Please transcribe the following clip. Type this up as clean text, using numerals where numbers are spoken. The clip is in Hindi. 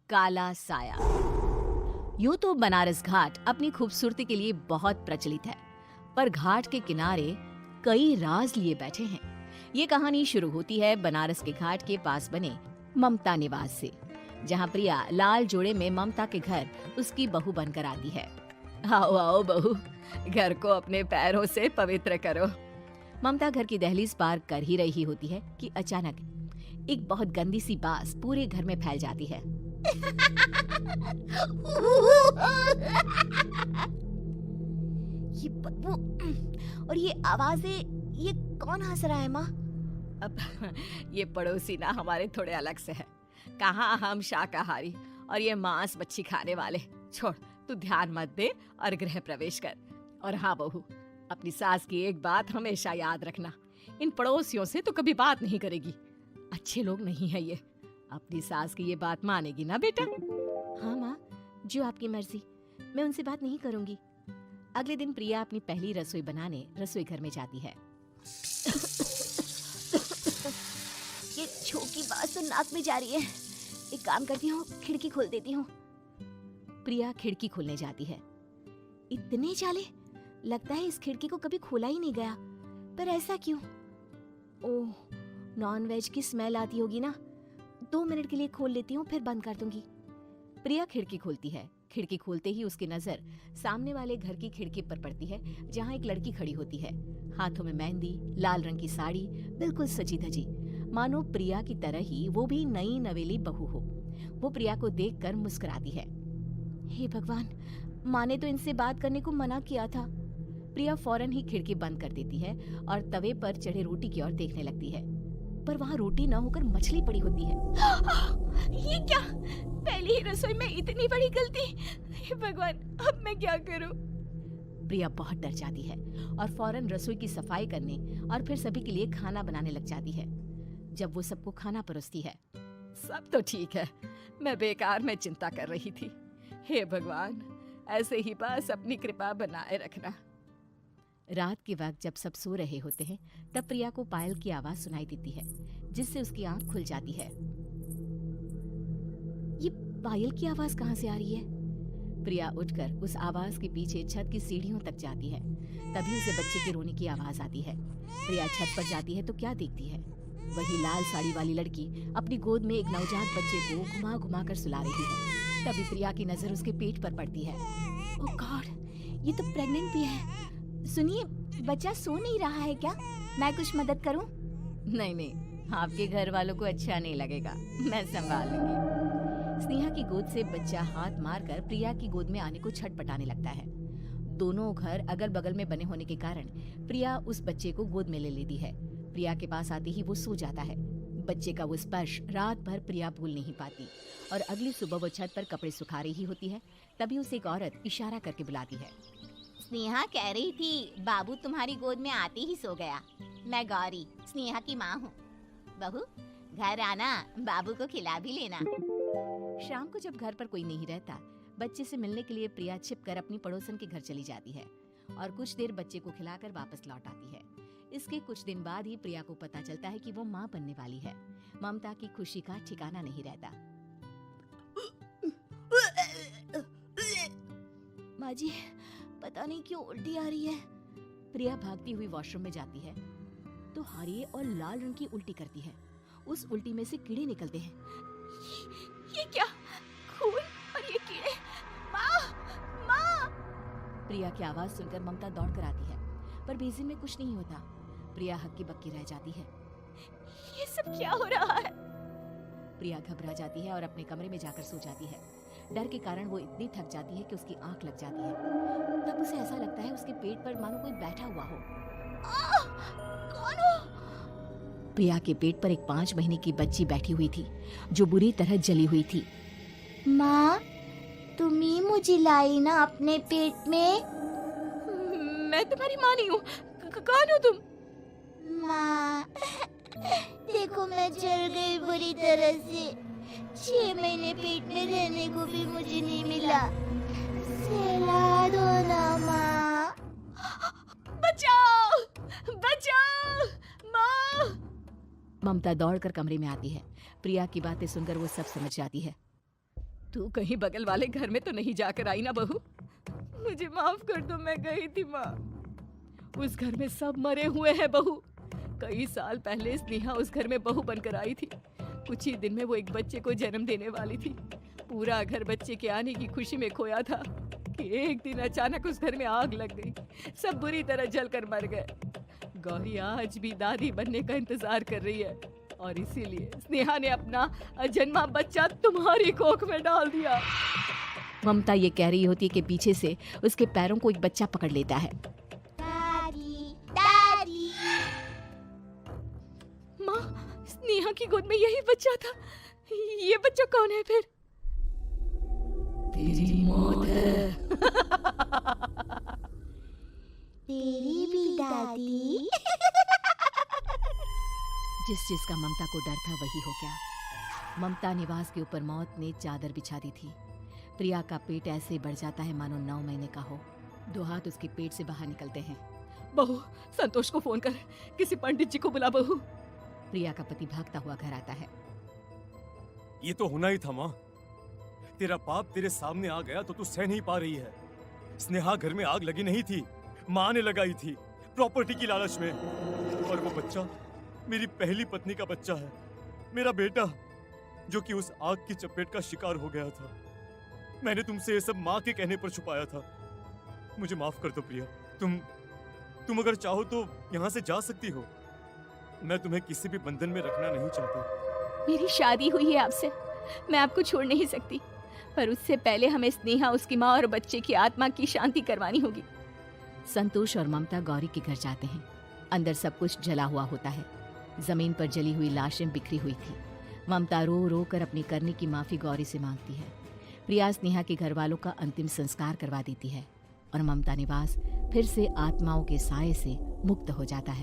काला साया। यूं तो बनारस घाट अपनी खूबसूरती के लिए बहुत प्रचलित है, पर घाट के किनारे कई राज लिए बैठे हैं। ये कहानी शुरू होती है बनारस के घाट के पास बने ममता निवास से, जहाँ प्रिया लाल जोड़े में ममता के घर उसकी बहू बनकर आती है। आओ आओ बहू, घर को अपने पैरों से पवित्र करो। ममता घर की दहलीज पार कर ही रही होती है कि अचानक एक बहुत गंदी सी बास पूरे घर में फैल जाती है। ये बदबू और ये आवाजें, ये कौन हंस रहा है माँ? अब ये पड़ोसी ना हमारे थोड़े अलग से है। कहाँ हम शाकाहारी और ये मांस मच्छी खाने वाले। छोड़, तू ध्यान मत दे और गृह प्रवेश कर। और हाँ बहू, अपनी सास की एक बात हमेशा याद रखना, इन पड़ोसियों से तो कभी बात नहीं करेगी। अच्छे लोग नहीं है ये। अपनी सास की ये बात मानेगी ना बेटा? हाँ माँ, जो आपकी मर्जी, मैं उनसे बात नहीं करूंगी। अगले दिन प्रिया अपनी पहली रसोई बनाने रसोई घर में जाती है। ये छोकी बात तो नाक में जा रही है। एक काम करती हूँ, खिड़की खोल देती हूँ। प्रिया खिड़की खोलने जाती है। इतने चाले, लगता है इस खिड़की को कभी खोला ही नहीं गया। पर ऐसा क्यों? ओह, नॉन वेज की स्मेल आती होगी ना। 2 मिनट के लिए खोल लेती हूँ, फिर बंद कर दूंगी। प्रिया खिड़की खोलती है। खिड़की खोलते ही उसकी नजर सामने वाले घर की खिड़की पर पड़ती है, जहाँ एक लड़की खड़ी होती है। हाथों में मेहंदी, लाल रंग की साड़ी, बिल्कुल सजी धजी, मानो प्रिया की तरह ही वो भी नई नवेली बहू हो। वो प्रिया को देखकर मुस्कुराती है। हे भगवान, माँ ने तो इनसे बात करने को मना किया था। प्रिया फौरन ही खिड़की बंद कर देती है और तवे पर चढ़े रोटी की ओर देखने लगती है, पर वहाँ रोटी न होकर मछली पड़ी होती है। ये क्या? पहली ही रसोई में इतनी बड़ी गलती! हे भगवान, अब मैं क्या करूं? प्रिया बहुत डर जाती है और फौरन रसोई की सफाई करने और फिर सभी के लिए खाना बनाने लग जाती है। जब वो सबको खाना परोसती है, सब तो ठीक है, मैं बेकार में चिंता कर रही थी। हे भगवान, ऐसे ही बस अपनी कृपा बनाए रखना। रात के वक्त जब सब सो रहे होते हैं, तब प्रिया को पायल की आवाज सुनाई देती है, जिससे उसकी आंख खुल जाती है। ये पायल की आवाज कहाँ से आ रही है? प्रिया उठकर उस आवाज के पीछे छत की सीढ़ियों तक जाती है। तभी उसे बच्चे के रोने की आवाज आती है। प्रिया छत पर जाती है तो क्या देखती है? वही लाल साड़ी वाली लड़की अपनी गोद में एक नवजात बच्चे को घुमा घुमा कर सुला रही है। तभी प्रिया की नजर उसके पेट पर पड़ती है। ओह गॉड, ये तो प्रेग्नेंट भी है। सुनिए, बच्चा सो नहीं रहा है क्या? मैं कुछ मदद करूं? नहीं नहीं, आपके घर वालों को अच्छा नहीं लगेगा, मैं संभाल लूंगी। स्नेहा की गोद से बच्चा हाथ मारकर प्रिया की गोद में आने को छटपटाने लगता है। दोनों घर अगल बगल में बने होने के कारण प्रिया उस बच्चे को गोद में ले लेती है। प्रिया के पास आते ही वो सो जाता है। बच्चे का वो स्पर्श रात भर प्रिया भूल नहीं पाती और अगली सुबह वो छत पर कपड़े सुखा रही होती है। तभी उसे एक औरत इशारा करके बुलाती है। स्नेहा कह रही थी बाबू तुम्हारी गोद में आते ही सो गया। मैं गौरी, स्नेहा की माँ हूँ। बहू, घर आना, बाबू को खिला भी लेना। शाम को जब घर पर कोई नहीं रहता, बच्चे से मिलने के लिए प्रिया छिपकर अपनी पड़ोसन के घर चली जाती है और कुछ देर बच्चे को खिलाकर वापस लौट आती है। इसके कुछ दिन बाद ही प्रिया को पता चलता है कि वो माँ बनने वाली है। ममता की खुशी का ठिकाना नहीं रहता। माँ जी, पता नहीं क्यों उल्टी आ रही है। प्रिया भागती हुई वॉशरूम में जाती है तो हरे और लाल रंग की उल्टी करती है। उस उल्टी में से कीड़े निकलते हैं। ये क्या? खून और ये कीड़े! माँ! माँ! प्रिया की आवाज सुनकर ममता दौड़कर आती है, पर बेसिन में कुछ नहीं होता। प्रिया हक्की बक्की रह जाती है। ये सब क्या हो रहा है? प्रिया घबरा जाती है और अपने कमरे में जाकर सो जाती है। डर के कारण वो इतनी थक जाती है कि उसकी आंख लग जाती है। तब उसे ऐसा लगता है उसके पेट पर मानो कोई बैठा हुआ हो। कौन हो? प्रिया के पेट पर एक 5 महीने की बच्ची बैठी हुई थी, जो बुरी तरह जली हुई थी। माँ, तुम ही मुझे लाई ना अपने पेट में? मैं तुम्हारी माँ नहीं हूँ। कौन हो तुम? माँ, देखो मैं जल गई बुरी तरह से। 6 महीने पेट में रहने को भी मुझे नहीं मिला। सहला दो ना माँ। बचाओ! बचाओ! माँ! ममता दौड़कर कमरे में आती है। प्रिया की बातें सुनकर वो सब समझ जाती है। तू कहीं बगल वाले घर में तो नहीं जाकर आई ना बहू? मुझे माफ कर दो, मैं गई थी माँ। उस घर में सब मरे हुए हैं बहू। कई साल पहले स्नेहा उस घर में बहू बनकर आई थी। कुछ ही दिन में वो एक बच्चे को जन्म देने वाली थी। पूरा घर बच्चे के आने की खुशी में खोया था कि एक दिन अचानक उस घर में आग लग गई। सब बुरी तरह जलकर मर गए। गौरी आज भी दादी बनने का इंतजार कर रही है और इसीलिए स्नेहा ने अपना अजन्मा बच्चा तुम्हारी कोख में डाल दिया। ममता ये कह रही होती है कि पीछे से उसके पैरों को एक बच्चा पकड़ लेता है। दादी, दादी। माँ, स्नेहा की गोद में यही बच्चा था। ये बच्चा कौन है फिर? तेरी मौत है। तेरी भी दादी। जिस चीज का ममता को डर था वही हो गया। ममता निवास के ऊपर मौत ने चादर बिछा दी थी। प्रिया का पेट ऐसे बढ़ जाता है मानो 9 महीने का हो। 2 हाथ उसके पेट से बाहर निकलते हैं। बहू, संतोष को फोन कर, किसी पंडित जी को बुला बहू। प्रिया का पति भागता हुआ घर आता है। ये तो होना ही था माँ। तेरा बाप तेरे सामने आ गया तो तू सह नहीं पा रही है। स्नेहा घर में आग लगी नहीं थी, माँ ने लगाई थी प्रॉपर्टी की लालच में। और वो बच्चा मेरी पहली पत्नी का बच्चा है, मेरा बेटा, जो कि उस आग की चपेट का शिकार हो गया था। मैंने तुमसे ये सब माँ के कहने पर छुपाया था। मुझे माफ कर दो प्रिया। तुम अगर चाहो तो यहाँ से जा सकती हो। मैं तुम्हें किसी भी बंधन में रखना नहीं चाहता। मेरी शादी हुई है आपसे, मैं आपको छोड़ नहीं सकती, पर उससे पहले हमें स्नेहा, उसकी माँ और बच्चे की आत्मा की शांति करवानी होगी। संतोष और ममता गौरी के घर जाते हैं। अंदर सब कुछ जला हुआ होता है। जमीन पर जली हुई लाशें बिखरी हुई थी। ममता रो रो कर अपनी करने की माफी गौरी से मांगती है। प्रिया स्नेहा के घर वालों का अंतिम संस्कार करवा देती है और ममता निवास फिर से आत्माओं के साए से मुक्त हो जाता है।